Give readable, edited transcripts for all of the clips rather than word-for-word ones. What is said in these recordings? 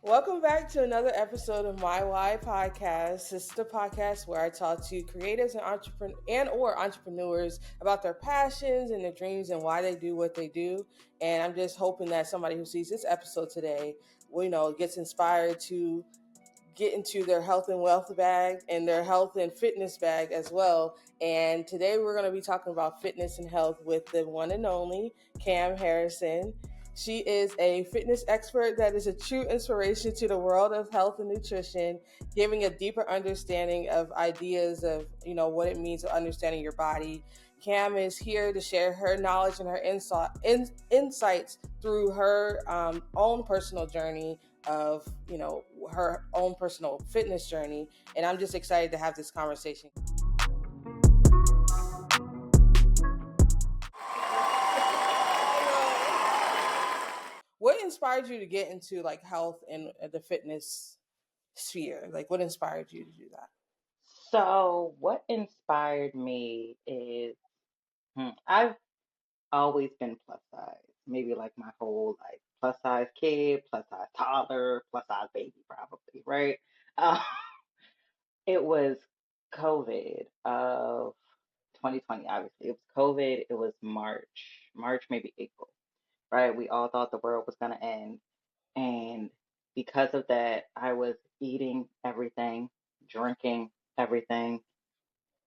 Welcome back to another episode of My Why podcast. This is the podcast where I talk to creatives and or entrepreneurs about their passions and their dreams and why they do what they do. And I'm just hoping that somebody who sees this episode today, gets inspired to get into their health and wealth bag and their health and fitness bag as well. And today we're going to be talking about fitness and health with the one and only Cam Harrison. She is a fitness expert that is a true inspiration to the world of health and nutrition, giving a deeper understanding of ideas of, what it means to understanding your body. Cam is here to share her knowledge and her insights through her own personal journey of her own personal fitness journey, and I'm just excited to have this conversation. What inspired you to get into like health and the fitness sphere? Like, what inspired you to do that? So, what inspired me is I've always been plus size, maybe like my whole life. Plus size kid, plus size toddler, plus size baby, probably, right? Uh, it was COVID of 2020, obviously. It was COVID, it was March, maybe April, right? We all thought the world was going to end. And because of that, I was eating everything, drinking everything,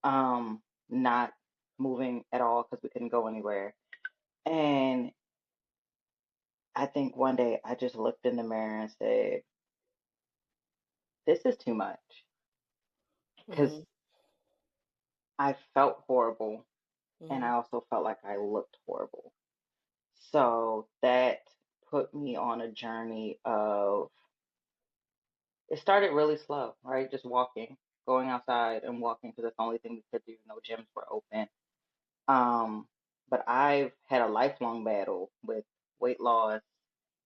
not moving at all because we couldn't go anywhere. And I think one day I just looked in the mirror and said, this is too much because Mm-hmm. I felt horrible and Mm-hmm. I also felt like I looked horrible. So that put me on a journey of it started really slow, right? Just walking, going outside and walking because that's the only thing we could do. No gyms were open. Um, but I've had a lifelong battle with weight loss,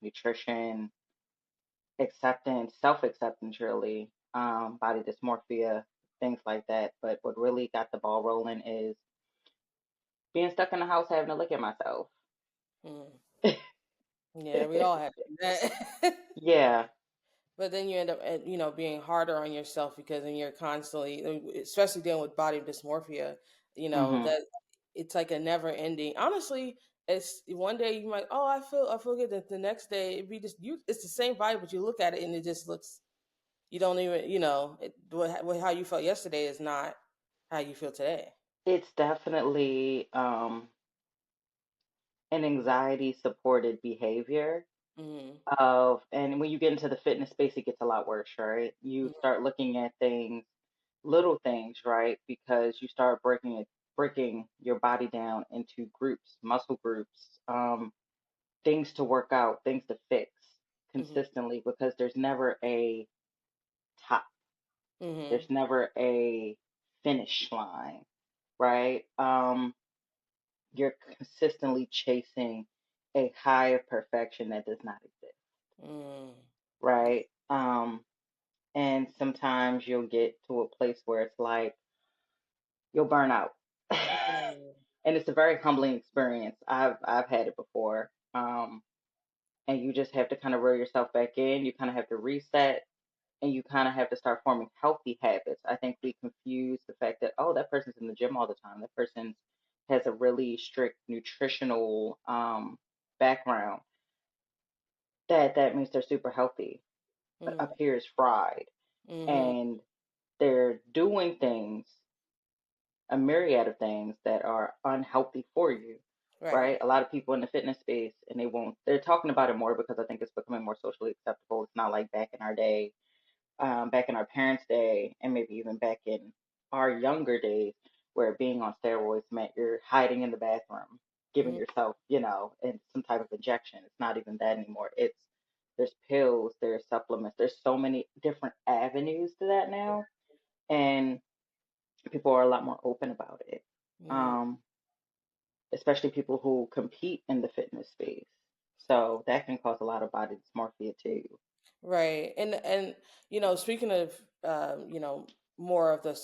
nutrition, acceptance, self acceptance, really, body dysmorphia, things like that. But what really got the ball rolling is being stuck in the house having to look at myself. Mm-hmm. Yeah, we all have that. Yeah. But then you end up, being harder on yourself because then you're constantly, especially dealing with body dysmorphia, Hmm. that it's like a never ending. Honestly, it's one day you might, oh, I feel good. The next day it'd be just you. It's the same body, but you look at it and it just looks. You don't even, how you felt yesterday is not how you feel today. It's definitely an anxiety supported behavior Mm-hmm. and when you get into the fitness space, it gets a lot worse, right? You start looking at things, little things, right? Because you start breaking your body down into groups, muscle groups, things to work out, things to fix Mm-hmm. consistently because there's never a top, Mm-hmm. there's never a finish line, right? You're consistently chasing a high of perfection that does not exist, Mm-hmm. right? And sometimes you'll get to a place where it's like you'll burn out. And it's a very humbling experience. I've had it before. And you just have to kind of reel yourself back in. You kind of have to reset and you kind of have to start forming healthy habits. I think we confuse the fact that, oh, that person's in the gym all the time. That person has a really strict nutritional background. That means they're super healthy, but Mm-hmm. up here is fried. Mm-hmm. And they're doing things, a myriad of things that are unhealthy for you, Right. right? A lot of people in the fitness space, and they're talking about it more because I think it's becoming more socially acceptable. It's not like back in our day, back in our parents' day, and maybe even back in our younger days, where being on steroids meant you're hiding in the bathroom, giving Mm-hmm. yourself, and some type of injection. It's not even that anymore. There's pills, there's supplements, there's so many different avenues to that now, and people are a lot more open about it. Mm-hmm. Um, especially people who compete in the fitness space. So that can cause a lot of body dysmorphia too. Right. And speaking of more of the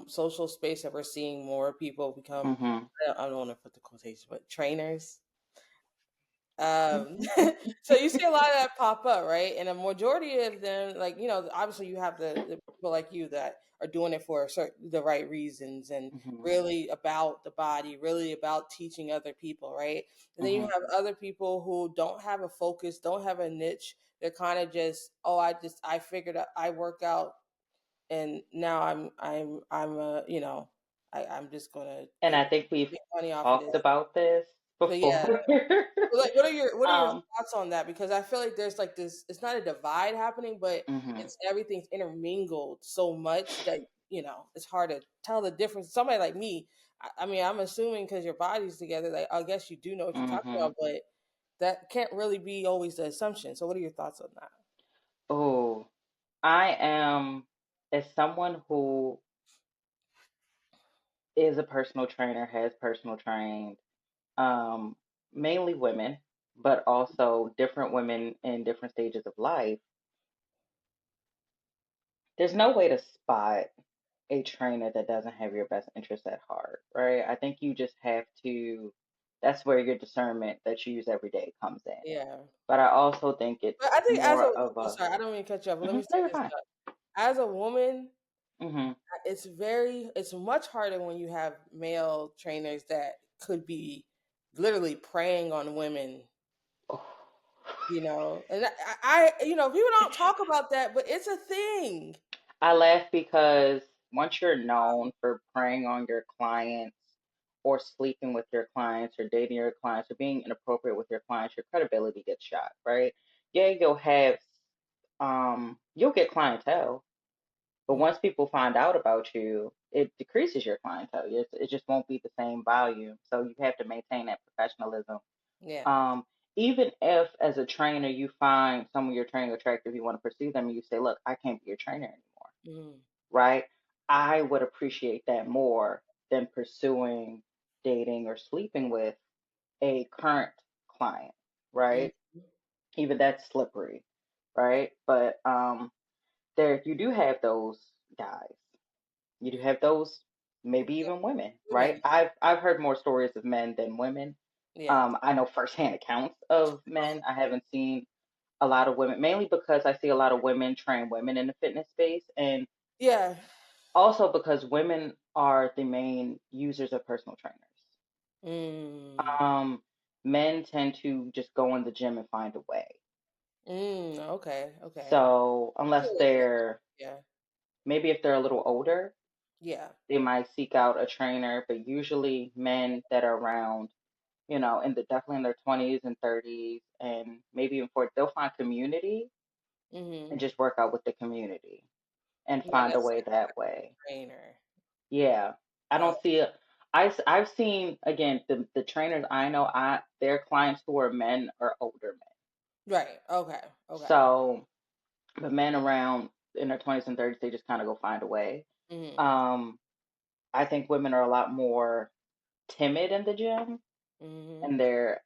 social space that we're seeing more people become, Hmm. I don't want to put the quotation, but trainers. Um, so you see a lot of that pop up, right? And a majority of them, like obviously you have the people like you that are doing it for the right reasons and Hmm. really about the body, really about teaching other people, right? And then you Hmm. have other people who don't have a focus, don't have a niche. They're kind of just, oh, I figured out, I work out, and now I'm just gonna And I think we've make money off of talked this. about this But yeah, before. like, what are your um, thoughts on that? Because I feel like there's like this. It's not a divide happening, but hmm. it's everything's intermingled so much that it's hard to tell the difference. Somebody like me, I mean, I'm assuming because your body's together, like I guess you do know what you're talking Hmm. about, but that can't really be always the assumption. So, what are your thoughts on that? Oh, I am, as someone who is a personal trainer, has personal trained, um, mainly women, but also different women in different stages of life. There's no way to spot a trainer that doesn't have your best interest at heart, right? I think you just have to, that's where your discernment that you use every day comes in. Yeah, But I also think it's but I think as a, more of I'm a, sorry, I don't mean to cut you off, but let me mhm, say no, you're this: fine. as a woman, Hmm. it's much harder when you have male trainers that could be literally preying on women, Oh. and people don't talk about that, but it's a thing. I laugh because once you're known for preying on your clients or sleeping with your clients or dating your clients or being inappropriate with your clients, your credibility gets shot, right? Yeah, you'll get clientele, but Mhm. once people find out about you, it decreases your clientele. It just won't be the same volume. So you have to maintain that professionalism. Yeah. Um, Even if as a trainer you find someone you're training attractive, you want to pursue them and you say, look, I can't be your trainer anymore, Mhm. right? I would appreciate that more than pursuing dating or sleeping with a current client, Mhm. right? Even that's slippery, right? But there you do have those guys. You do have those, maybe even women, right? Women. I've heard more stories of men than women. Yeah. I know firsthand accounts of men. I haven't seen a lot of women, mainly because I see a lot of women train women in the fitness space, and Yeah. also because women are the main users of personal trainers. Mm. Um, Men tend to just go in the gym and find a way. Okay. Okay. So That's a unless little different. they're Yeah. maybe if they're a little older, Yeah. they might seek out a trainer, but usually men that are around, definitely in their 20s and 30s and maybe even 40, they'll find community and Mhm. just work out with the community and Yeah, find a that's way like that way. a trainer. Yeah. I Oh, don't see it. I've seen again the trainers I know, their clients who are men are older men. right. Okay. Okay. So the men around in their 20s and 30s, they just kind of go find a way. Mhm. Um, I think women are a lot more timid in the gym Mhm. and they're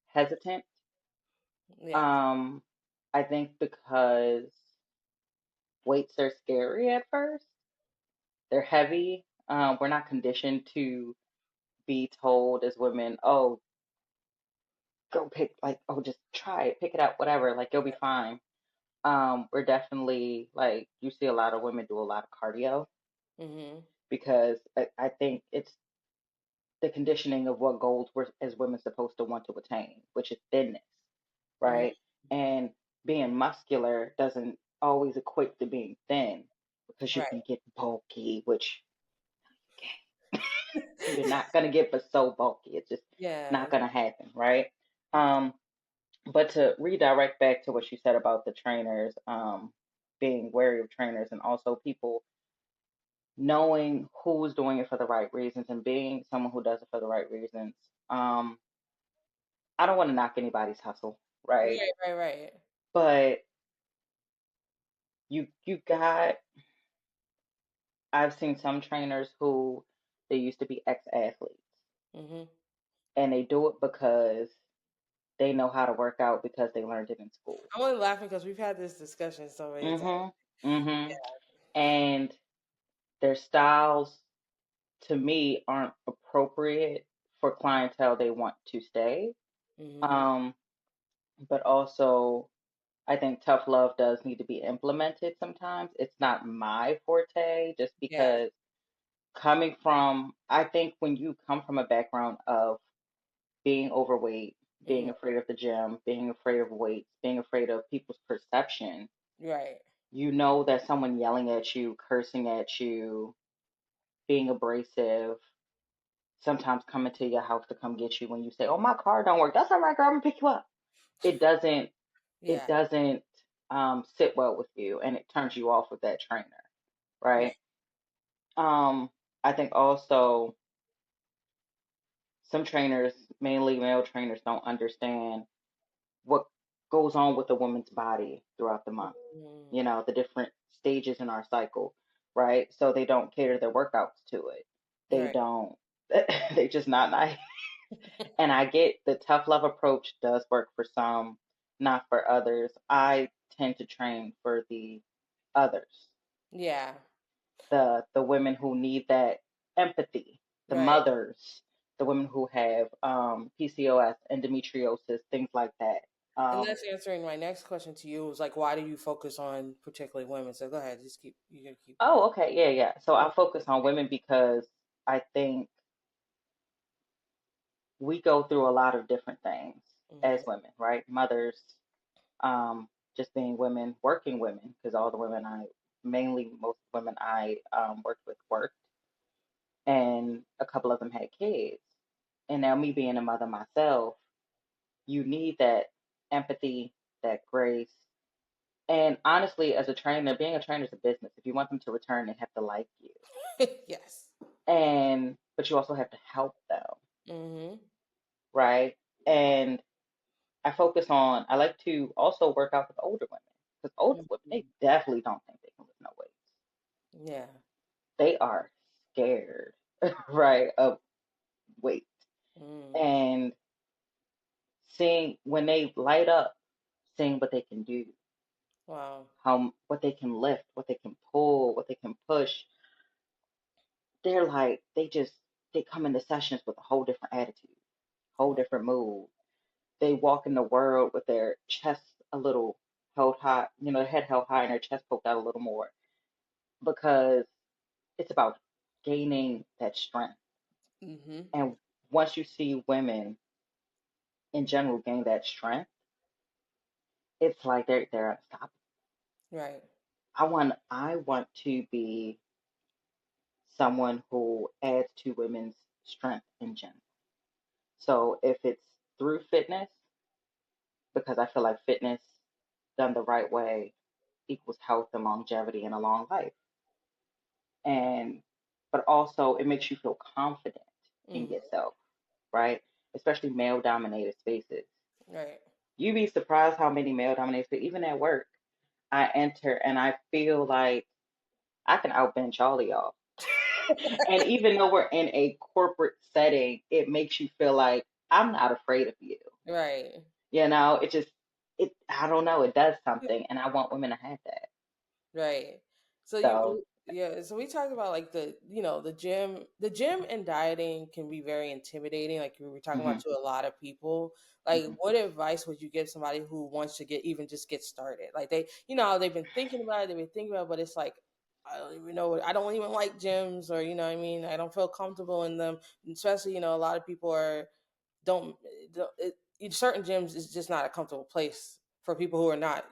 hesitant. Yeah. Um, I think because weights are scary at first, they're heavy. We're not conditioned to be told as women, oh, go pick, like, oh, just try it, pick it up, whatever, like, you'll be fine. We're definitely like, you see a lot of women do a lot of cardio Mhm. because I think it's the conditioning of what goals we're as women supposed to want to attain, which is thinness, Mhm. right? And being muscular doesn't always equate to being thin because you Right. can get bulky, which you're not gonna get but so bulky. It's just Yeah. not gonna happen, right? Um, but to redirect back to what you said about the trainers, being wary of trainers and also people knowing who's doing it for the right reasons and being someone who does it for the right reasons. Um, I don't want to knock anybody's hustle, right? Right. Right. Right. But you got I've seen some trainers who they used to be ex-athletes Mhm. and they do it because they know how to work out because they learned it in school. I'm only laughing because we've had this discussion so many times. Mhm. Mhm. And their styles to me aren't appropriate for clientele they want to stay. Mm-hmm. Um, but also I think tough love does need to be implemented sometimes. It's not my forte just Yeah. because I think when you come from a background of being overweight, being Mm-hmm. afraid of the gym, being afraid of weights, being afraid of people's perception, Right. you know that someone yelling at you, cursing at you, being abrasive, sometimes coming to your house to come get you when you say, "Oh, my car don't work." That's all right, girl. I'm gonna pick you up. It doesn't. It Yeah. doesn't sit well with you, and it turns you off with that trainer, Yeah. right? I think also some trainers, mainly male trainers, don't understand what goes on with a woman's body throughout the month. Mm-hmm. You know, the different stages in our cycle, right? So they don't cater their workouts to it. They Right. don't. They just not nice. And I get the tough love approach does work for some, not for others. I tend to train for the others, Yeah. the women who need that empathy, the Right. mothers, the women who have PCOS, endometriosis, things like that. And Um, that's answering my next question to you was like, why do you focus on particularly women? So go ahead, just keep you can keep going. oh, okay, yeah, yeah. So I focus on women because I think we go through a lot of different things as Mm-hmm. women, right? Mothers, just being women, working women, because all the women mainly most women I worked, and a couple of them had kids. And now me being a mother myself, you need that empathy, that grace. And honestly, as a trainer, being a trainer is a business. If you want them to return, they have to like you. Yes. But you also have to help them, Mm-hmm. right? And I like to also work out with older women because older women, Mm-hmm. they definitely don't think they can lift no weights. Yeah. They are scared, right, of weight. Mm. And seeing when they light up, seeing what they can do, Wow. what they can lift, what they can pull, what they can push, they're like they come into sessions with a whole different attitude, whole Wow. different mood. They walk in the world with their chest a little held high, their head held high and their chest poked out a little more because it's about gaining that strength. Mm-hmm. And once you see women in general gain that strength, it's like they're unstoppable. Right. I want to be someone who adds to women's strength in general. So if it's through fitness, because I feel like fitness done the right way equals health and longevity and a long life. And but also it makes you feel confident in Mm-hmm. yourself, right? Especially male dominated spaces. Right. You'd be surprised how many male dominated spaces, even at work, I enter and I feel like I can outbench all of y'all. And even though we're in a corporate setting, it makes you feel like I'm not afraid of you. Right. It just I don't know, it does something and I want women to have that. Right. So So, yeah, so we talked about like the gym and dieting can be very intimidating like we were talking about hmm to a lot of people. Like hmm what advice would you give somebody who wants to just get started? Like they've been thinking about it, they've been thinking about it, but it's like I don't even know. I don't even like gyms, or you know what I mean. I don't feel comfortable in them, especially a lot of people don't, certain gyms is just not a comfortable place for people who are not.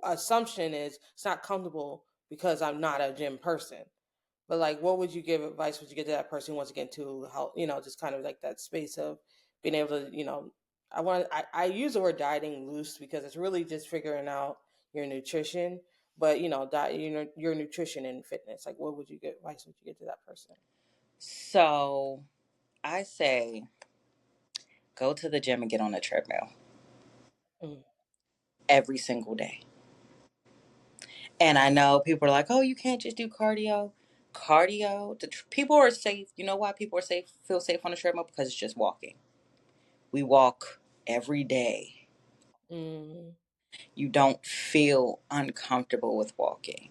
Assumption is it's not comfortable because I'm not a gym person. But like, what would you give advice? Would you give to that person who wants to get into how just kind of like that space of being able to I use the word dieting loose because it's really just figuring out your nutrition, but diet, your nutrition and fitness. Like, what would you give advice? Would you give to that person? So I say go to the gym and get on the treadmill Mm, every single day. And I know people are like, oh, you can't just do cardio. Cardio, people are safe. You know why people are safe, feel safe on the treadmill? Because it's just walking. We walk every day. mm, You don't feel uncomfortable with walking.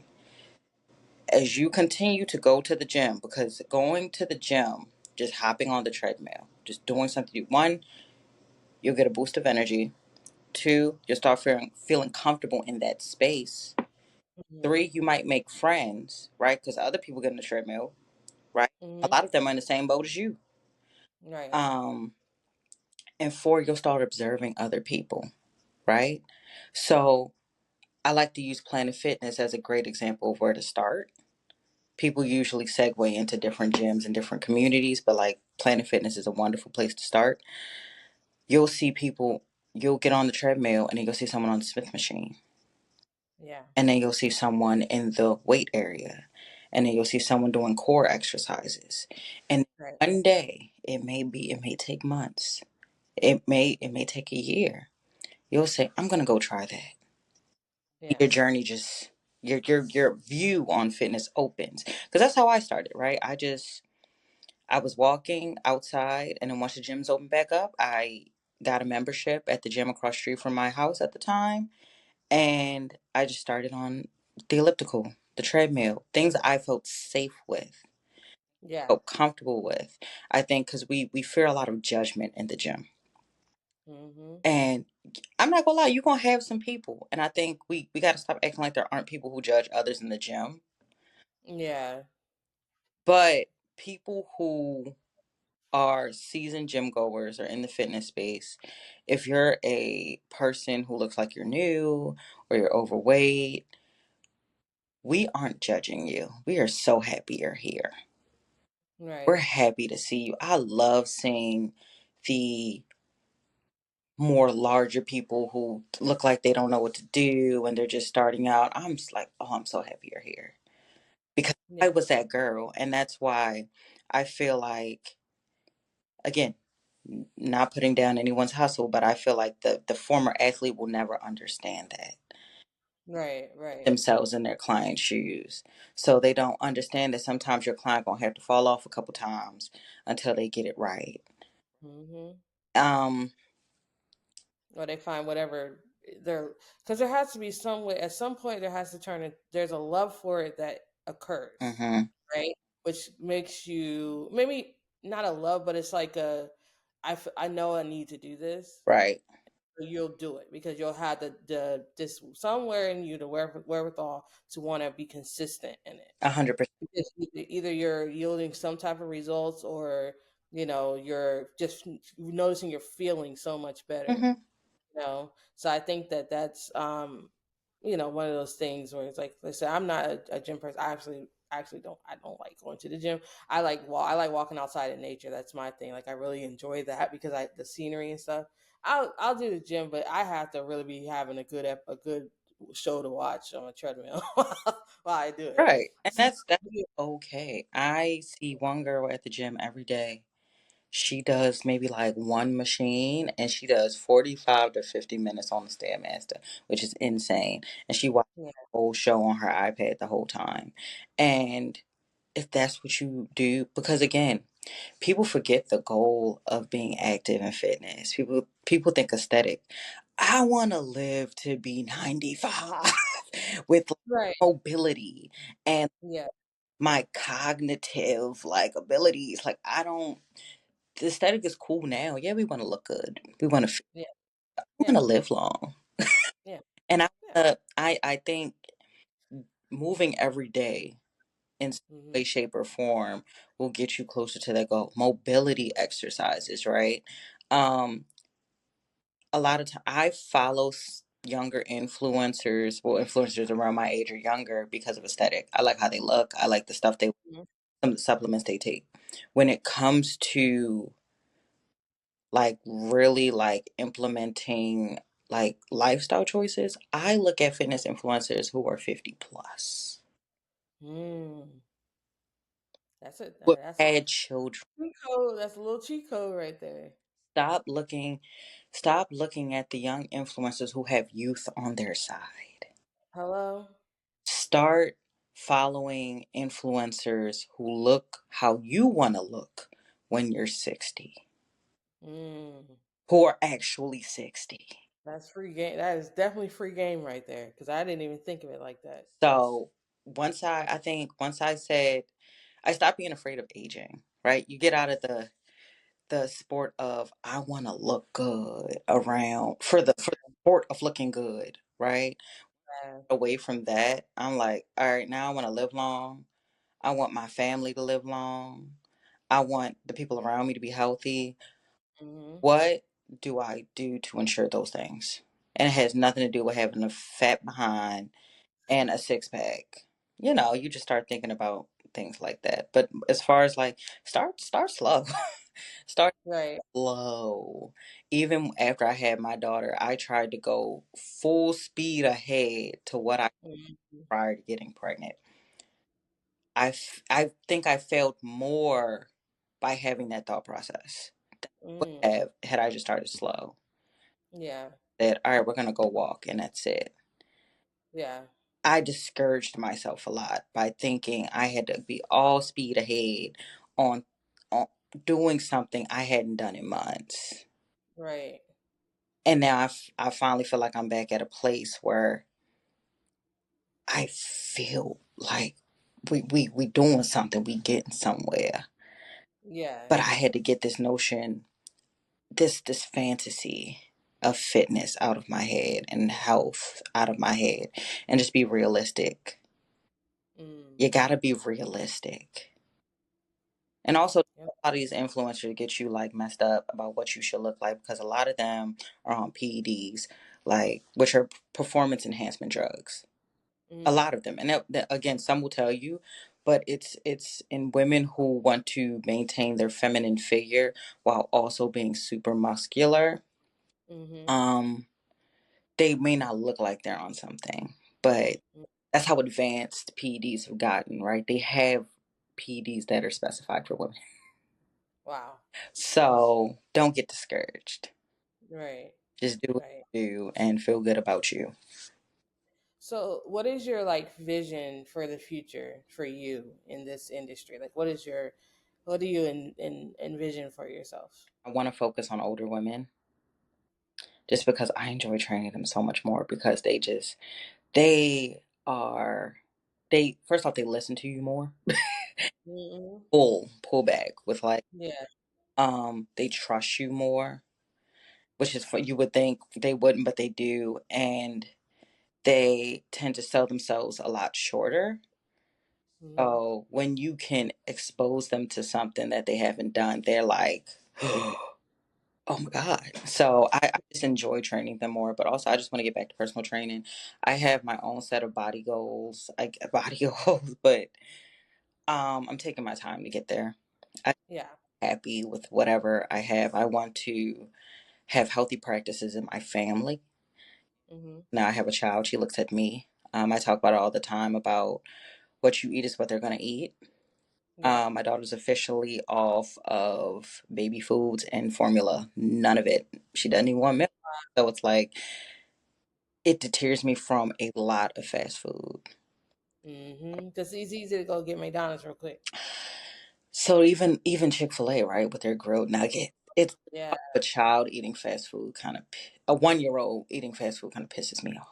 As you continue to go to the gym, because going to the gym, just hopping on the treadmill, just doing something, one, you'll get a boost of energy. Two, you'll start feeling comfortable in that space. Mhm. Three, you might make friends, right? Because other people get on the treadmill, right? A Mhm. lot of them are in the same boat as you. Right. Um, and four, you'll start observing other people, right? So I like to use Planet Fitness as a great example of where to start. People usually segue into different gyms and different communities, but like Planet Fitness is a wonderful place to start. You'll see people, you'll get on the treadmill and then you'll see someone on the Smith machine. Yeah. And then you'll see someone in the weight area. And then you'll see someone doing core exercises. And Right. one day, it may take months. It may take a year. You'll say, I'm gonna go try that. Yeah. Your journey just your view on fitness opens. Because that's how I started, right? I was walking outside, and then once the gyms opened back up, I got a membership at the gym across the street from my house at the time, and I just started on the elliptical, the treadmill, things I felt safe with, Yeah. felt comfortable with. I think because we fear a lot of judgment in the gym, Mhm. and I'm not gonna lie, you're gonna have some people, and I think we got to stop acting like there aren't people who judge others in the gym, Yeah. but people who are seasoned gym goers or in the fitness space, if you're a person who looks like you're new or you're overweight, we aren't judging you. We are so happy you're here. We're Right. happy to see you. I love seeing the more larger people who look like they don't know what to do and they're just starting out. I'm just like, oh, I'm so happy you're here. Because Yeah. I was that girl. And that's why I feel like, again, not putting down anyone's hustle, but I feel like the former athlete will never understand that Right. Right. themselves in their client's shoes. So they don't understand that sometimes your client gonna have to fall off a couple times until they get it right. Mhm. Um, Or they find whatever they're, because there has to be some way at some point there has to turn it, there's a love for it that occurs, mhm, right? Which makes you maybe not a love, but it's like a I know I need to do this. right, So you'll do it because you'll have the this somewhere in you the wherewithal to want to be consistent in it, 100%. because either you're yielding some type of results, or you're just noticing you're feeling so much better. Mhm, So I think that that's one of those things where it's like, listen, I'm not a gym person. I actually don't like going to the gym. I like walking outside in nature. That's my thing. Like, I really enjoy that because I the scenery and stuff. I'll do the gym, but I have to really be having a good show to watch on a treadmill while I do it. right, and So, that's yeah. okay. I see one girl at the gym every day. She does maybe like one machine and she does 45 to 50 minutes on the Stairmaster, which is insane. And she watches Yeah. the whole show on her iPad the whole time. And if that's what you do, because again, people forget the goal of being active in fitness. People think aesthetic. I want to live to be 95 with like, Right. mobility and Yeah. my cognitive like abilities. Like I don't the aesthetic is cool now. Yeah, we want to look good. We want to Yeah. we want Yeah. to live long. Yeah. And Yeah. I think moving every day in some Hmm. way, shape, or form will get you closer to that goal. Mobility exercises, right? Um, a lot of time I follow younger influencers, well, influencers around my age or younger because of aesthetic. I like how they look. I like the stuff they some of the supplements they take. When it comes to like really like implementing like lifestyle choices, I look at fitness influencers who are 50 plus Mm. That's it. who That's have had children. cheat code. That's a little cheat code right there. Stop looking, stop looking at the young influencers who have youth on their side. Hello? Start following influencers who look how you want to look when you're 60, Mm. who are actually 60. That's free game. That is definitely free game right there. Because I didn't even think of it like that. That's So I think once I said, I stopped being afraid of aging, right? You get out of the sport of I want to look good around for the sport of looking good, right? Yeah. Away from that, I'm like, all right, now I want to live long. I want my family to live long. I want the people around me to be healthy. Mhm. What do I do to ensure those things? And it has nothing to do with having a fat behind and a six pack. You just start thinking about things like that. But as far as like start slow. Start Right. slow. Even after I had my daughter, I tried to go full speed ahead to what I Mhm. prior to getting pregnant. I think I failed more by having that thought process. Would Mm. have had I just started slow. Yeah. That all right, we're gonna go walk and that's it. Yeah. I discouraged myself a lot by thinking I had to be all speed ahead on on doing something I hadn't done in months. Right. And now I finally feel like I'm back at a place where I feel like we doing something, we getting somewhere. Yeah. But I had to get this notion, this fantasy of fitness out of my head and health out of my head and just be realistic. Mm. You gotta be realistic. And also, Yep. a lot of these influencers get you like messed up about what you should look like because a lot of them are on PEDs, like which are performance enhancement drugs. A Mm. lot of them, and again, some will tell you, but it's in women who want to maintain their feminine figure while also being super muscular. Mhm. Um, they may not look like they're on something, but Mm. that's how advanced PEDs have gotten, right? They have PEDs that are specified for women. Wow. So don't get discouraged. Right. Just do what Right. you do and feel good about you. So, what is your like vision for the future for you in this industry? Like, what do you envision for yourself? I want to focus on older women just because I enjoy training them so much more because they are, they, first off, they listen to you more. Hmm. Pull back with like, Yeah. they trust you more, which is for, you would think they wouldn't, but they do. And they tend to sell themselves a lot shorter. Hmm. So when you can expose them to something that they haven't done, they're like, oh my God. So I just enjoy training them more, but also I just want to get back to personal training. I have my own set of body goals, like body goals, but I'm taking my time to get there. I'm Yeah. happy with whatever I have. I want to have healthy practices in my family. Hmm. Now I have a child, she looks at me. I talk about it all the time about what you eat is what they're going to eat. Yeah. My daughter's officially off of baby foods and formula. None of it. She doesn't even want milk. So it's like, it deters me from a lot of fast food. Because it's easy to go get McDonald's real quick. So even Chick-fil-A, right, with their grilled nugget, it's Yeah. a child eating fast food kind of, a 1 year old eating fast food kind of pisses me off.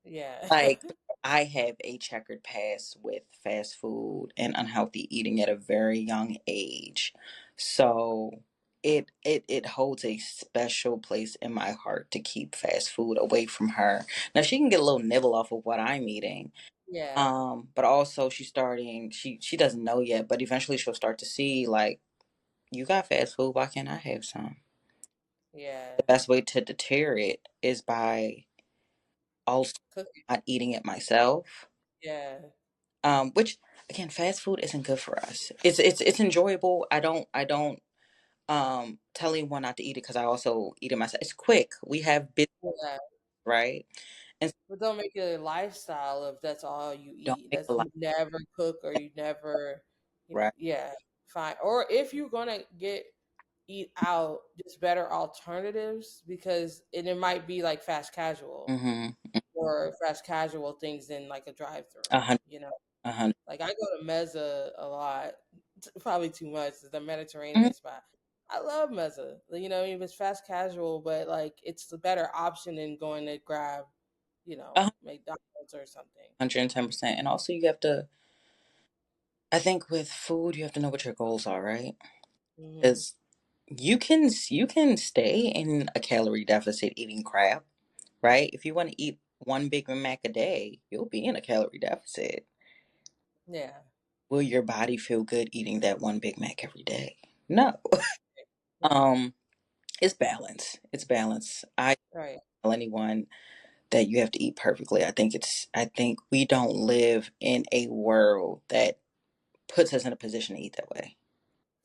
Yeah. Like, I have a checkered past with fast food and unhealthy eating at a very young age. So it holds a special place in my heart to keep fast food away from her. Now she can get a little nibble off of what I'm eating. Yeah. But also she's starting, she doesn't know yet, but eventually she'll start to see like, you got fast food, why can't I have some? The Yeah. best way to deter it is by also Cooking. not eating it myself. Yeah. Which again, fast food isn't good for us. It's enjoyable. I don't tell anyone not to eat it because I also eat it myself. It's quick. We have bit Yeah. right, and But don't make it a lifestyle if that's all you don't eat. make That's a lot you never cook or you never, right. yeah, fine. Or if you're gonna eat out, just better alternatives because it might be like fast casual Mm-hmm. or fast casual things in like a drive-through. A hundred, You know, a hundred. like I go to Meza a lot, probably too much. It's the Mhm. Mediterranean spot. I love Meza. You know, if it's fast casual, but like it's the better option than going to grab, A McDonald's or something. 110%. And also, you have to. I think with food, you have to know what your goals are, right? Hmm. Because you can stay in a calorie deficit eating crap, right? If you want to eat one Big Mac a day, you'll be in a calorie deficit. Yeah. Will your body feel good eating that one Big Mac every day? No. Right. Um, it's balance. It's balance. I Right. tell anyone that you have to eat perfectly. I think we don't live in a world that puts us in a position to eat that way.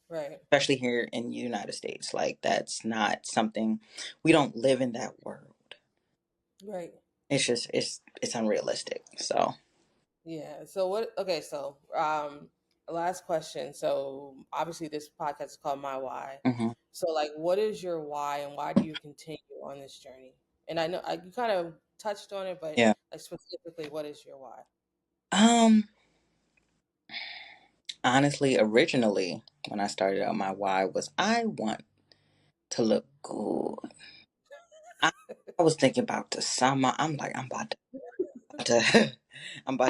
Right. Especially here in the United States. Like that's not something we don't live in that world. Right. It's just it's unrealistic. So Yeah. So what? Okay. So last question. So obviously this podcast is called My Why. mhm. So like, what is your why, and why do you continue on this journey? And I know you kind of touched on it, but Yeah. like specifically, what is your why? Um Honestly, originally when I started on my why was I want to look good. I, I was thinking about the summer. I'm like, I'm about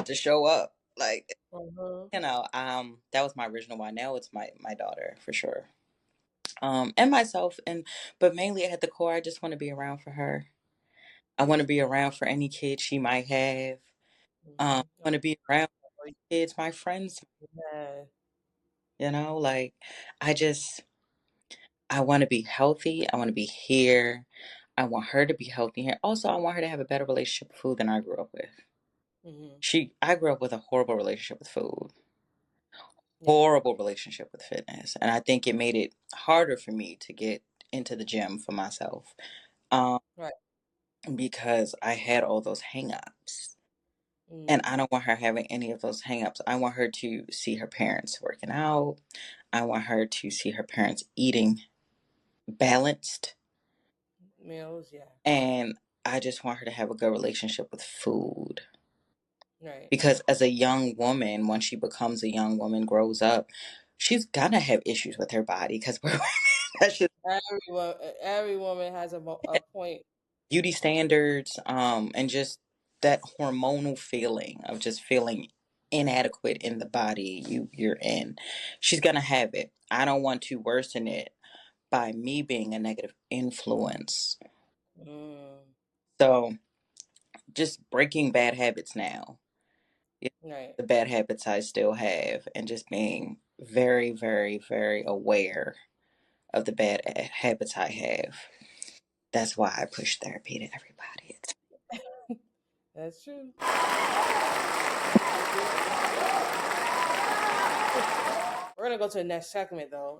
to show up. Like, Uh-huh. that was my original why. Now it's my daughter for sure. And myself, but mainly at the core, I just want to be around for her. I want to be around for any kids she might have. Mm-hmm. I want to be around kids, my friends. Yeah. Like I just I want to be healthy. I want to be here. I want her to be healthy here. Also, I want her to have a better relationship with food than I grew up with. Mm-hmm. I grew up with a horrible relationship with food, Yeah. horrible relationship with fitness, and I think it made it harder for me to get into the gym for myself, um, Right. because I had all those hangups. And Mm. I don't want her having any of those hangups. I want her to see her parents working out. I want her to see her parents eating balanced. Meals. Yeah. And I just want her to have a good relationship with food. Right. Because as a young woman, when she becomes a young woman, grows up, she's gonna have issues with her body because that's just Every woman has a point. beauty standards, and just that hormonal feeling of just feeling inadequate in the body you're in. She's gonna have it. I don't want to worsen it by me being a negative influence. Mm. So just breaking bad habits now. Yeah, Right. the bad habits I still have, and just being very, very, very aware of the bad habits I have. That's why I push therapy to everybody. That's true. I We're gonna go to the next segment though.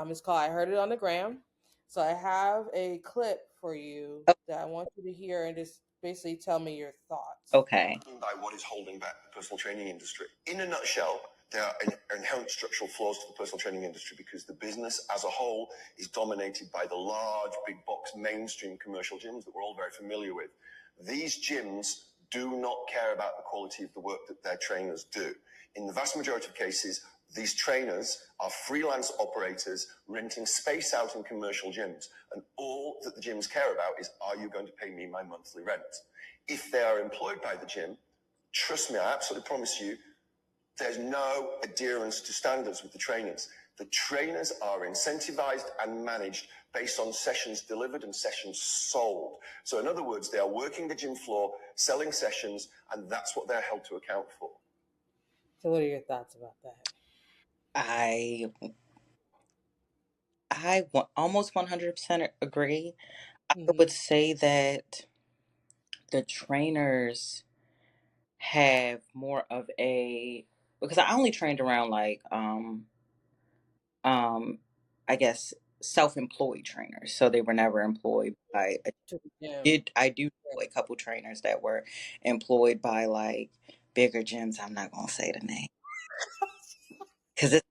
It's called "I Heard It on the Gram." So I have a clip for you Oh, that I want you to hear and just basically tell me your thoughts. okay. By what is holding back the personal training industry. In a nutshell, there are inherent structural flaws to the personal training industry because the business as a whole is dominated by the large, big box, mainstream commercial gyms that we're all very familiar with. These gyms do not care about the quality of the work that their trainers do. In the vast majority of cases, these trainers are freelance operators renting space out in commercial gyms, and all that the gyms care about is, are you going to pay me my monthly rent? If they are employed by the gym, trust me, I absolutely promise you, there's no adherence to standards with the trainers. The trainers are incentivized and managed based on sessions delivered and sessions sold. So in other words, they are working the gym floor, selling sessions, and that's what they're held to account for. So, what are your thoughts about that? I almost 100% agree. I would Mm-hmm. say that the trainers have more of a, because I only trained around like um I guess self-employed trainers, so they were never employed by a, To the gym. did I do know a couple trainers that were employed by like bigger gyms. I'm not gonna say the name because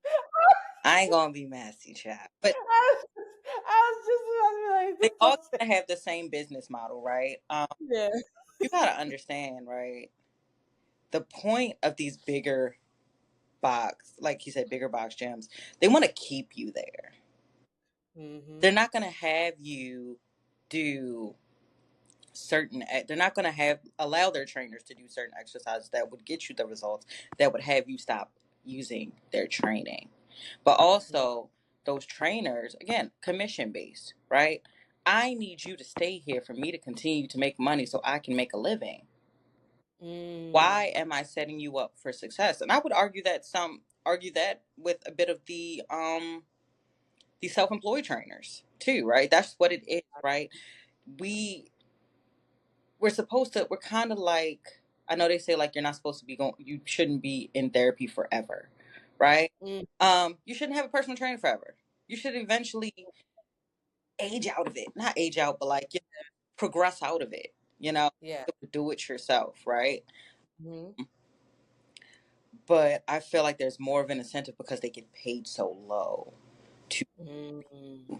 I ain't gonna be messy, chat. But I was just about to be they like, all don't kind of have the same business model, right? yeah. You gotta understand, right? The point of these bigger box, like you said, bigger box gyms, they want to keep you there. Mm-hmm. They're not gonna have you do they're not going to have allow their trainers to do certain exercises that would get you the results that would have you stop using their training. But also those trainers, again, commission based, right? I need you to stay here for me to continue to make money so I can make a living. Why am I setting you up for success? And I would argue that with a bit of the self-employed trainers too, right? That's what it is, right? We we're kind of like, I know they say like you're not supposed to be going, you shouldn't be in therapy forever, right? Mm, You shouldn't have a personal trainer forever. You should eventually age out of it, not age out, but like, progress out of it. You know, yeah. do it yourself, right? Mm-hmm. But I feel like there's more of an incentive because they get paid so low to Mm-hmm.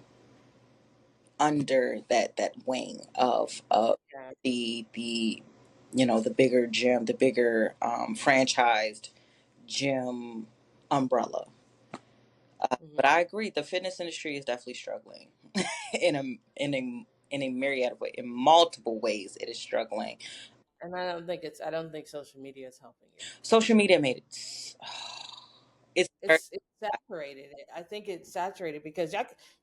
under that wing of Yeah. the the bigger gym, the bigger franchised gym umbrella. But Mm-hmm. I agree, the fitness industry is definitely struggling in a myriad of ways, in multiple ways. It is struggling. And I don't think social media is helping it. Social media made it. It's very, It's saturated. I think it's saturated because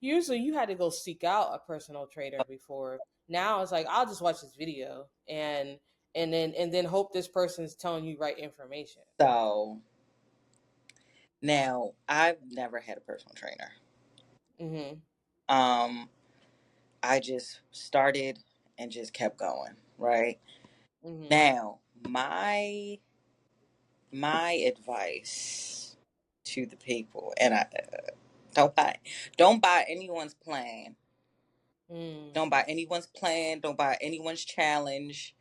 usually you had to go seek out a personal trainer before. Now it's like I'll just watch this video and then hope this person's telling you right information. so now I've never had a personal trainer. Mm-hmm. Um, I just started and just kept going. Right Mm-hmm. now, my advice to the people, and I don't buy anyone's plan. Mm. Don't buy anyone's plan. Don't buy anyone's challenge.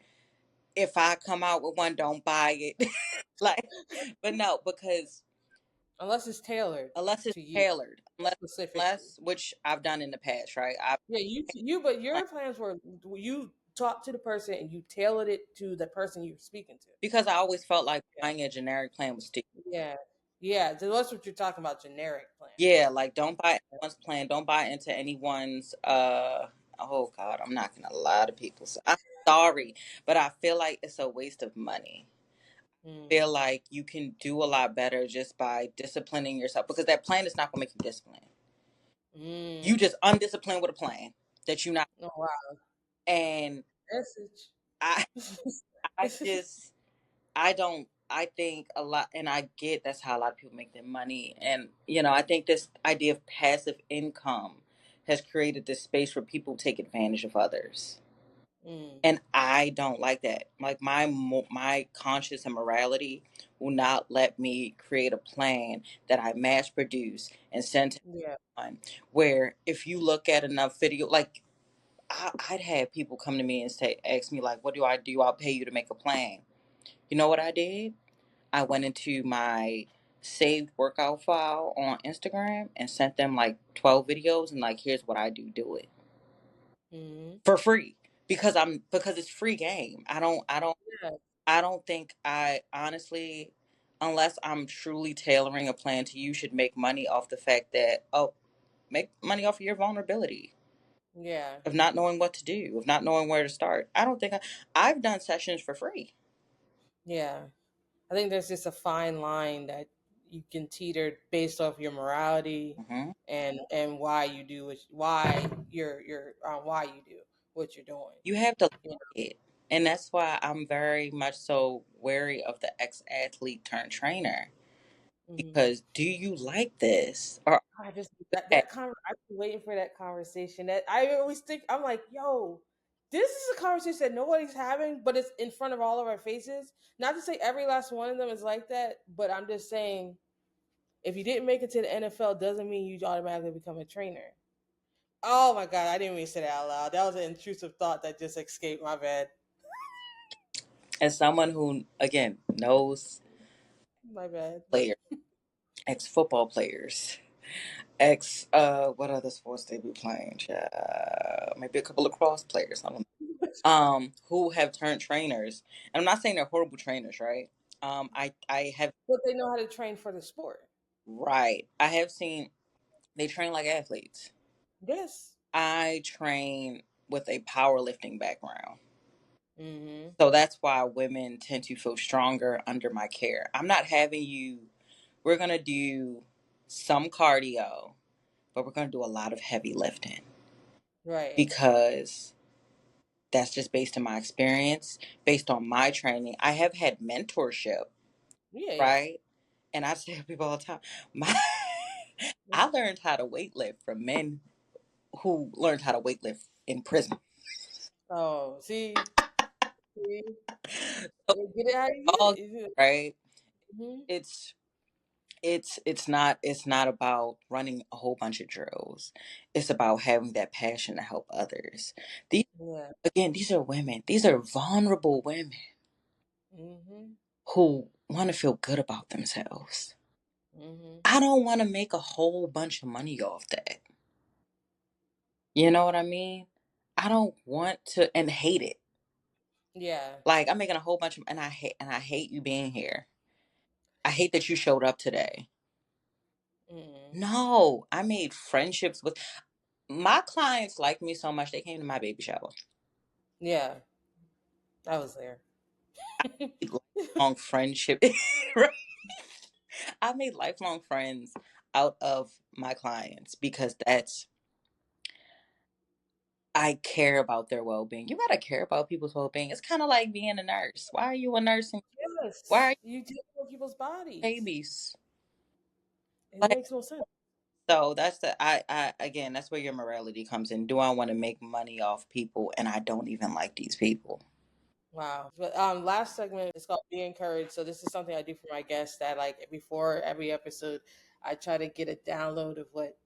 If I come out with one, don't buy it. Like, but no, because Unless it's tailored unless it's to you tailored, specifically. unless which I've done in the past, right? Yeah, but your plans were you talked to the person and you tailored it to the person you're speaking to. Because I always felt like Yeah, buying a generic plan was stupid. yeah, yeah. So that's what you're talking about, generic Yeah, plans. like don't buy anyone's plan. Don't buy into anyone's oh God, I'm not gonna lie to people. So I'm sorry, but I feel like it's a waste of money. Mm, Feel like you can do a lot better just by disciplining yourself, because that plan is not gonna make you disciplined. You mm. just undisciplined with a plan that you not, Oh wow, and message. I I just I don't. I think a lot, and I get that's how a lot of people make their money. And, I think this idea of passive income has created this space where people take advantage of others. Mm, And I don't like that. Like, my conscience and morality will not let me create a plan that I mass produce and send to yeah. anyone. Where if you look at enough video, like, I'd have people come to me and ask me, like, what do I do? I'll pay you to make a plan. You know what I did? I went into my saved workout file on Instagram and sent them like 12 videos and like, here's what I do it Mm, for free, because it's free game. yeah, I don't think, I honestly, unless I'm truly tailoring a plan to you, should make money off the fact that, make money off of your vulnerability yeah, of not knowing what to do, of not knowing where to start. I don't think I've done sessions for free. yeah. I think there's just a fine line that you can teeter based off your morality Hmm. and why you do why you're why you do what you're doing. You have to like You it. And that's why I'm very much so wary of the ex athlete turned trainer. know? Mhm. Because do you like this? Or I just okay, I've been waiting for that conversation. That I always think I'm like, yo, this is a conversation that nobody's having, but it's in front of all of our faces. Not to say every last one of them is like that, but I'm just saying if you didn't make it to the NFL, doesn't mean you automatically become a trainer. Oh my god, I didn't mean to say that out loud. That was an intrusive thought that just escaped my bad. as someone who, again, knows My bad. players, ex football players, what other sports they be playing? Maybe a couple of cross players, I don't know, who have turned trainers. And I'm not saying they're horrible trainers, right? I have, But they know how to train for the sport. right. I have seen they train like athletes. Yes. I train with a powerlifting background. Mm-hmm. So that's why women tend to feel stronger under my care. I'm not having you, we're going to do some cardio but we're going to do a lot of heavy lifting Right. because that's just based on my experience, based on my training. I have had mentorship, Yeah, yeah. right? And I say to people all the time, my I learned how to weightlift from men who learned how to weightlift in prison. Oh, see, So you get it how you all get it. right. Mm-hmm. It's it's not about running a whole bunch of drills. It's about having that passion to help others. These Yeah. again, these are women. These are vulnerable women Mm-hmm. who want to feel good about themselves. Mm-hmm. I don't want to make a whole bunch of money off that. You know what I mean? I don't want to and hate it. Yeah. Like I'm making a whole bunch of and I hate you being here. I hate that you showed up today. Mm-hmm. No, I made friendships with my clients like me so much they came to my baby shower. Yeah. I was there. Made lifelong friendship. Right? I made lifelong friends out of my clients because that's I care about their well being. You gotta care about people's well being. It's kind of like being a nurse. Why are you a nurse? And why are Yes. you You deal with people's bodies. babies? It Like makes no sense. so that's the I again that's where your morality comes in. Do I want to make money off people and I don't even like these people? Wow. But last segment is called Be Encouraged. So this is something I do for my guests that like before every episode I try to get a download of what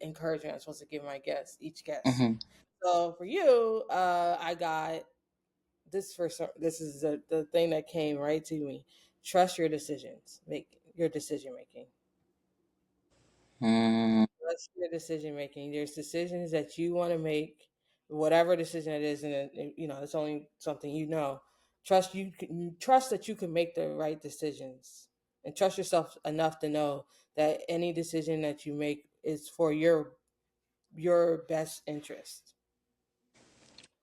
encouragement I'm supposed to give my guests, each guest. Hmm. So for you, I got this for some this is the thing that came right to me. Trust your decisions. Make your decision making. Mm, Trust your decision making. There's decisions that you want to make, whatever decision it is, and it's only something you know. Trust that you can make the right decisions, and trust yourself enough to know that any decision that you make is for your best interest.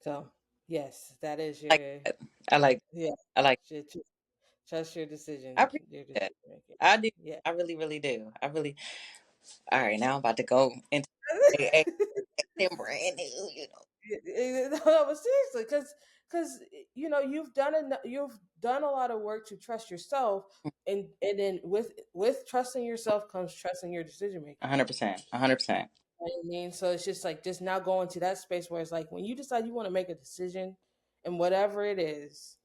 So yes, that is like your that. I like yeah. I like Trust your I decision, appreciate your that. decision making. I do. Yeah. I really, really do. I really. All right, now I'm about to go into something brand new. You know. No, but seriously, because you've done a lot of work to trust yourself, and then with trusting yourself comes trusting your decision making. 100%. 100%. You know what I mean, so it's just like just now going to that space where it's like when you decide you want to make a decision, and whatever it is,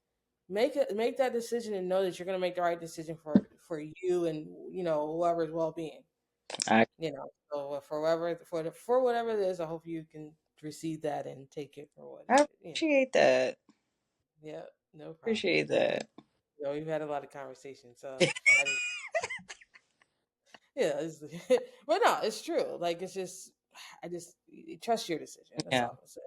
make that decision and know that you're going to make the right decision for you and whoever's well being. I So for whatever it is, I hope you can receive that and take it for what I it. appreciate that. Yeah, no problem. Appreciate that. We've had a lot of conversations, so I just yeah, but no, it's true. Like it's just I just trust your decision. That's Yeah. all I'm saying.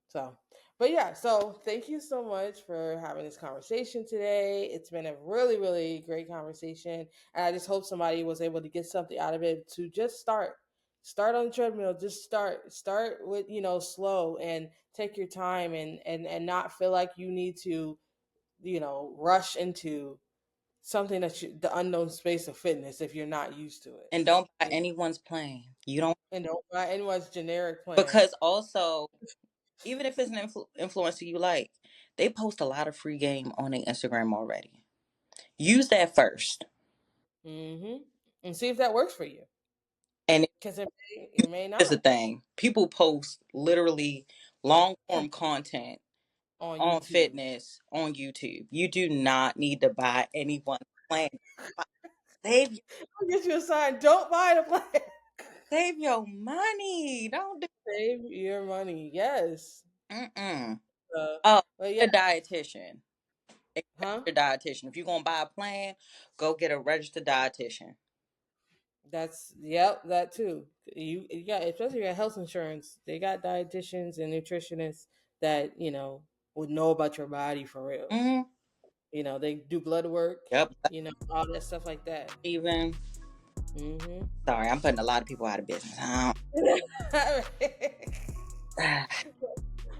So, but yeah, so thank you so much for having this conversation today. It's been a really, really great conversation. And I just hope somebody was able to get something out of it to just start. Start on the treadmill. Just start. Start with, slow and take your time and not feel like you need to, rush into something the unknown space of fitness if you're not used to it. And don't buy You know, anyone's plan. You don't and don't buy anyone's generic plan. because also even if it's an influencer you like, they post a lot of free game on their Instagram already. Use that first. Mm-hmm. And see if that works for you. And Because it may here's the not thing: people post literally long form content on on YouTube. fitness on YouTube. You do not need to buy anyone's plan. Save I'll get you a sign. Don't buy the plan. save your money. Don't do. Save your money. Yes. Mm-mm. Uh, Oh, but yeah, a dietitian. A huh? registered dietitian. If you're gonna buy a plan, go get a registered dietitian. Yep, that too. You got, especially your health insurance. They got dietitians and nutritionists that would know about your body for real. Mm-hmm. They do blood work. Yep. All that stuff like that. Even Mm-hmm. sorry, I'm putting a lot of people out of business. All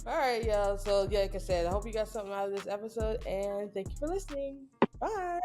right, y'all. So, yeah, like I said, I hope you got something out of this episode, and thank you for listening. Bye.